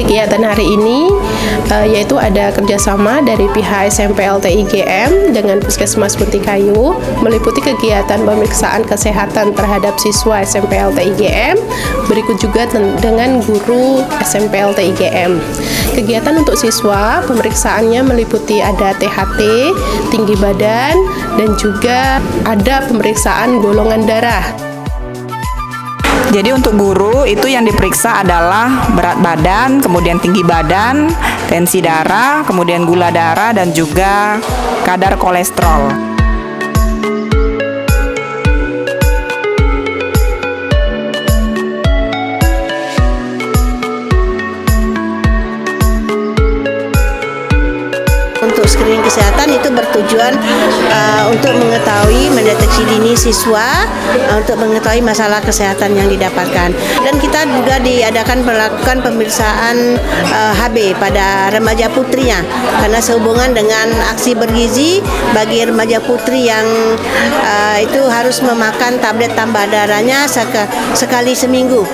Kegiatan hari ini yaitu ada kerjasama dari pihak SMP LTIGM dengan Puskesmas Muntikayu meliputi kegiatan pemeriksaan kesehatan terhadap siswa SMP LTIGM, berikut juga dengan guru SMP LTIGM. Kegiatan untuk siswa, pemeriksaannya meliputi ada THT, tinggi badan, dan juga ada pemeriksaan golongan darah. Jadi untuk guru itu yang diperiksa adalah berat badan, kemudian tinggi badan, tensi darah, kemudian gula darah, dan juga kadar kolesterol. Untuk screening kesehatan itu bertujuan untuk mengetahui, mendeteksi dini siswa untuk mengetahui masalah kesehatan yang didapatkan. Dan kita juga melakukan pemeriksaan HB pada remaja putrinya karena sehubungan dengan aksi bergizi bagi remaja putri yang itu harus memakan tablet tambah darahnya sekali seminggu.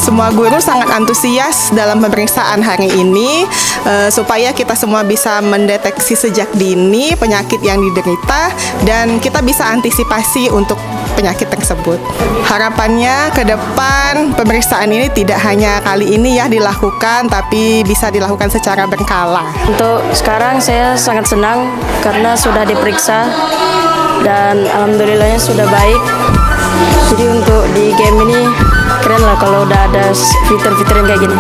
Semua guru sangat antusias dalam pemeriksaan hari ini supaya kita semua bisa mendeteksi sejak dini penyakit yang diderita dan kita bisa antisipasi untuk penyakit tersebut. Harapannya ke depan pemeriksaan ini tidak hanya kali ini ya dilakukan, tapi bisa dilakukan secara berkala. Untuk sekarang saya sangat senang karena sudah diperiksa dan alhamdulillahnya sudah baik. Jadi untuk di game ini keren lah kalau udah ada fitur-fitur yang kayak gini.